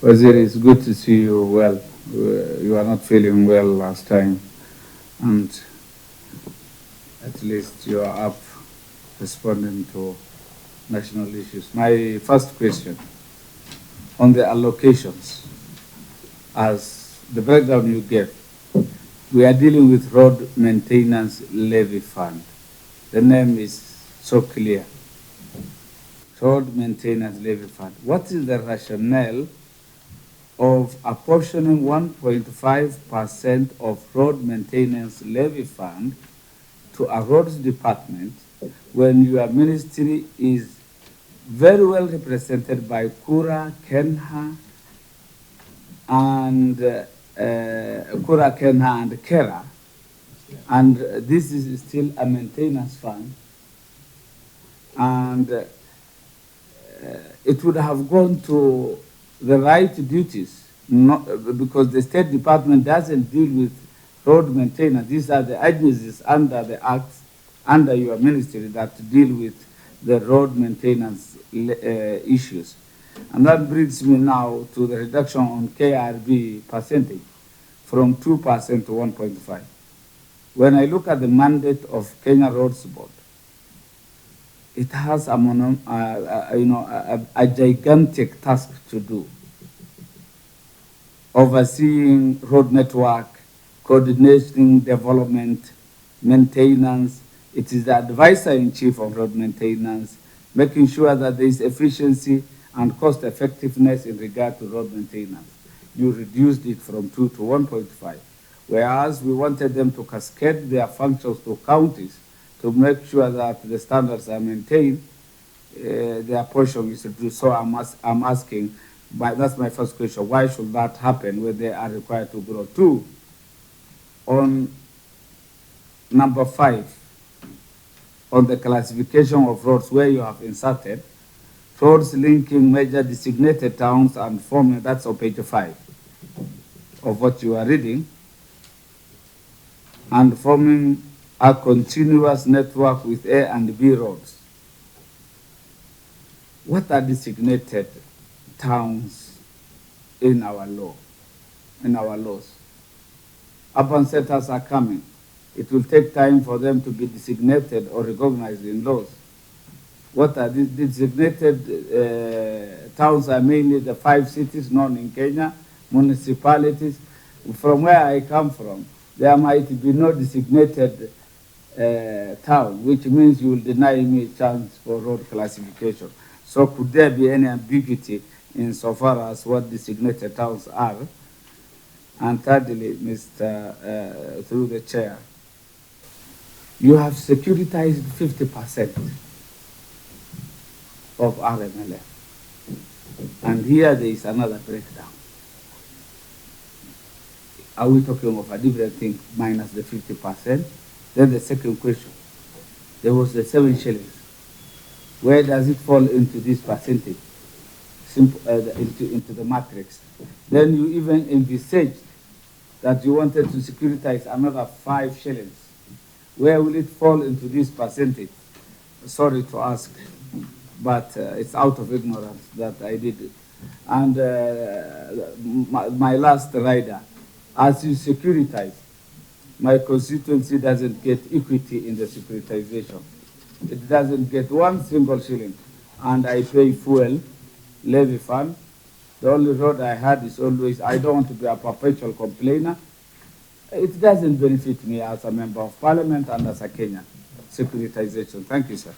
Wazir, it's good to see you well. You are not feeling well last time, and at least you are up responding to national issues. My first question on the allocations, as the breakdown you gave, we are dealing with road maintenance levy fund. The name is so clear. Road maintenance levy fund. What is the rationale of apportioning 1.5% of road maintenance levy fund to a roads department when your ministry is very well represented by Kura, Kenha, and Kera, and this is still a maintenance fund, and it would have gone to the right duties, not, because the State Department doesn't deal with road maintenance. These are the agencies under the Act, under your ministry, that deal with the road maintenance issues. And that brings me now to the reduction on KRB percentage from 2% to 1.5. When I look at the mandate of Kenya Roads Board, it has a gigantic task to do, overseeing road network, coordinating development, maintenance. It is the advisor-in-chief of road maintenance, making sure that there is efficiency and cost effectiveness in regard to road maintenance. You reduced it from 2 to 1.5, whereas we wanted them to cascade their functions to counties to make sure that the standards are maintained. Their portion is reduced. So I'm asking, that's my first question, why should that happen when they are required to grow? 2, on number 5, on the classification of roads where you have inserted, roads linking major designated towns and forming, that's on page 5 of what you are reading, and forming a continuous network with A and B roads. What are designated towns in our law, in our laws? Urban centers are coming. It will take time for them to be designated or recognized in laws. What are these designated towns? Are mainly the 5 cities known in Kenya, municipalities. From where I come from, there might be no designated town, which means you will deny me a chance for road classification. So could there be any ambiguity insofar as what designated towns are? And thirdly, through the chair, you have securitized 50% of RMLF. And here there is another breakdown. Are we talking of a different thing minus the 50%? Then the second question, there was the 7 shillings. Where does it fall into this percentage, into the matrix? Then you even envisaged that you wanted to securitize another 5 shillings. Where will it fall into this percentage? Sorry to ask, but it's out of ignorance that I did it. And my last rider, as you securitize, my constituency doesn't get equity in the securitization. It doesn't get 1 single shilling. And I pay fuel, levy fund. The only road I had is always, I don't want to be a perpetual complainer. It doesn't benefit me as a member of parliament and as a Kenyan. Securitization. Thank you, sir.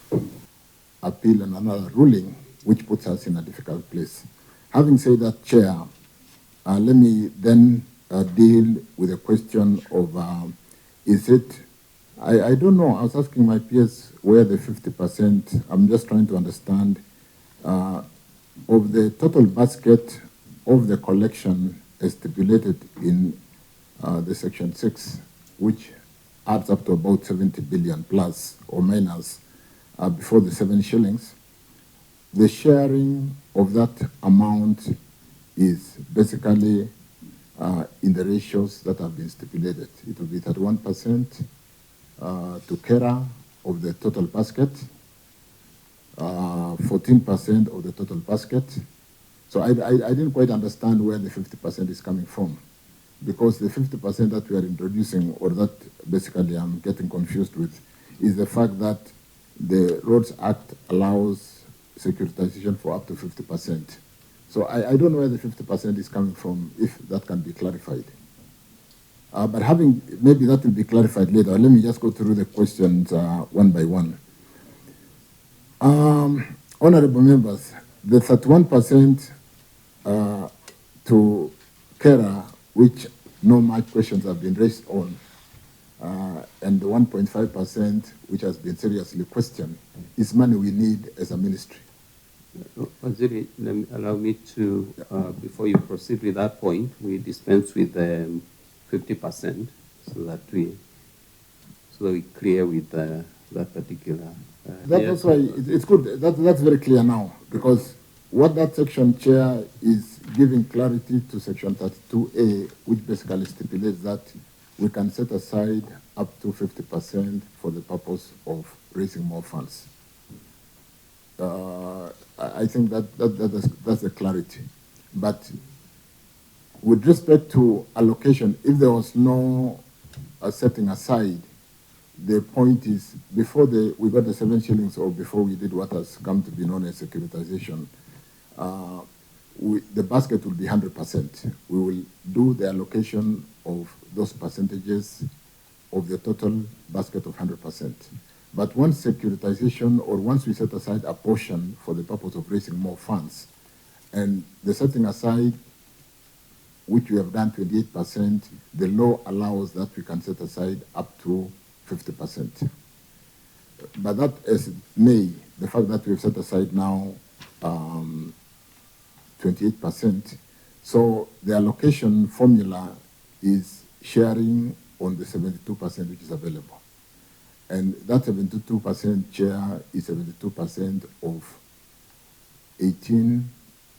Appeal and another ruling, which puts us in a difficult place. Having said that, Chair, let me then deal with the question of, is it, I don't know, I was asking my peers where the 50%, I'm just trying to understand, of the total basket of the collection stipulated in the Section 6, which adds up to about 70 billion plus or minus before the 7 shillings, the sharing of that amount is basically in the ratios that have been stipulated. It will be 31% to Kera of the total basket, 14% of the total basket, So I didn't quite understand where the 50% is coming from, because the 50% that we are introducing, or that basically I'm getting confused with, is the fact that the Roads Act allows securitization for up to 50%. So I don't know where the 50% is coming from, if that can be clarified. But maybe that will be clarified later. Let me just go through the questions one by one. Honorable members, the 31% to Kera, which no much questions have been raised on, and the 1.5%, which has been seriously questioned, is money we need as a ministry. Waziri, allow me to, before you proceed with that point, we dispense with 50%, so that we clear with that particular. That's why it's good. That's very clear now, because what that section, Chair, is giving clarity to section 32A, which basically stipulates that we can set aside up to 50% for the purpose of raising more funds. I think that's the clarity. But with respect to allocation, if there was no setting aside, the point is, before we got the 7 shillings, or before we did what has come to be known as securitization, the basket will be 100%. We will do the allocation of those percentages of the total basket of 100%. But once securitization, or once we set aside a portion for the purpose of raising more funds, and the setting aside, which we have done 28%, the law allows that we can set aside up to 50%. But that is may, the fact that we've set aside now 28%, so the allocation formula is sharing on the 72% which is available. And that 72%, Chair, is 72% of 18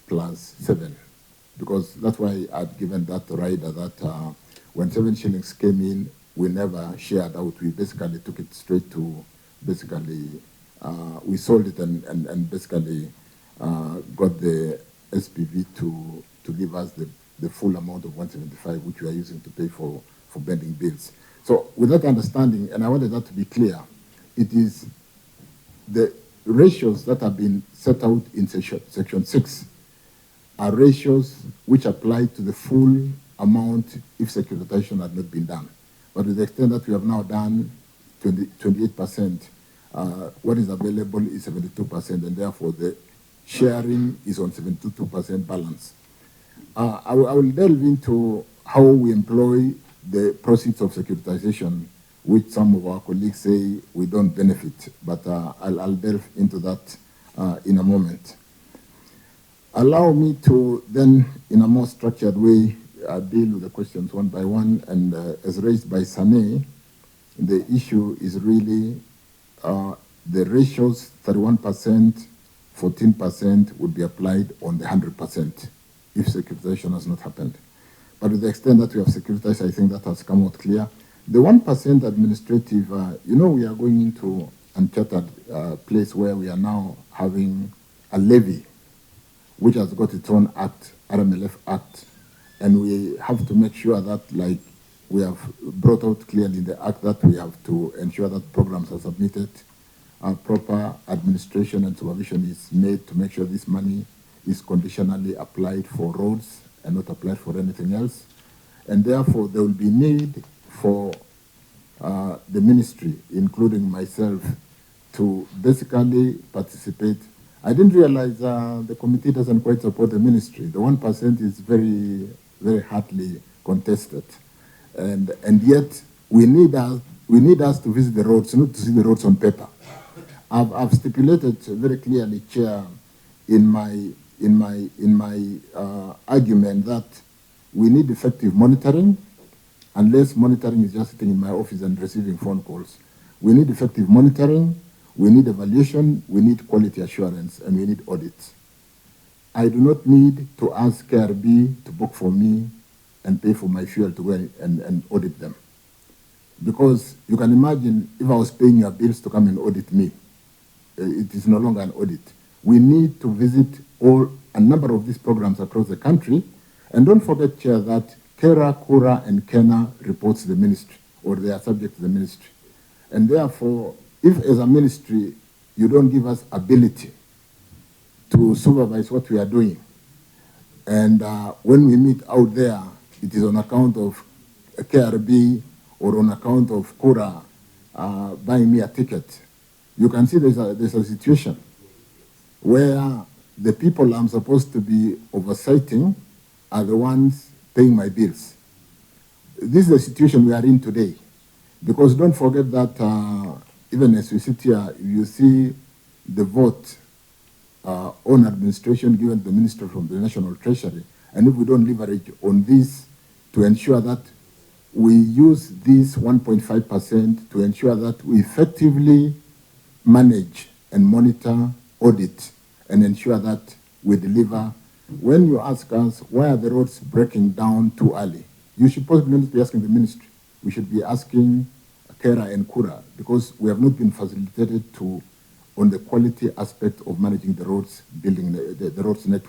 plus 7. Because that's why I'd given that rider that when 7 shillings came in, we never shared out. We basically took it straight to, basically, we sold it and basically got the SPV to give us the full amount of 175, which we are using to pay for pending bills. So with that understanding, and I wanted that to be clear, it is the ratios that have been set out in section 6 are ratios which apply to the full amount if securitization had not been done. But to the extent that we have now done 28%, what is available is 72%, and therefore the sharing is on 72% balance. I will delve into how we employ the proceeds of securitization, which some of our colleagues say we don't benefit, but I'll delve into that in a moment. Allow me to then, in a more structured way, deal with the questions one by one, and as raised by Saney, the issue is really the ratios. 31%, 14% would be applied on the 100% if securitization has not happened. But to the extent that we have securitized, I think that has come out clear. The 1% administrative, we are going into uncharted place where we are now having a levy, which has got its own act, RMLF Act, and we have to make sure that, like we have brought out clearly in the act, that we have to ensure that programs are submitted, proper administration and supervision is made to make sure this money is conditionally applied for roads and not applied for anything else. And therefore, there will be need for the ministry, including myself, to basically participate. I didn't realize the committee doesn't quite support the ministry. The 1% is very, very hotly contested. And yet, we need us to visit the roads, not to see the roads on paper. I've stipulated very clearly, Chair, in my argument that we need effective monitoring, unless monitoring is just sitting in my office and receiving phone calls. We need effective monitoring, we need evaluation, we need quality assurance, and we need audits. I do not need to ask KRB to book for me and pay for my fuel to go and audit them. Because you can imagine if I was paying your bills to come and audit me, it is no longer an audit. We need to visit all a number of these programs across the country. And don't forget, Chair, that Kera, Kura, and Kena reports to the ministry, or they are subject to the ministry. And therefore, if as a ministry, you don't give us ability to supervise what we are doing, and when we meet out there, it is on account of KRB or on account of Kura buying me a ticket, you can see there's a situation where the people I'm supposed to be oversighting are the ones paying my bills. This is the situation we are in today. Because don't forget that even as we sit here, you see the vote on administration given to the Minister from the National Treasury. And if we don't leverage on this to ensure that we use this 1.5% to ensure that we effectively manage and monitor, audit, and ensure that we deliver. When you ask us, why are the roads breaking down too early? You should possibly not be asking the ministry. We should be asking Kera and Kura, because we have not been facilitated on the quality aspect of managing the roads, building the roads network.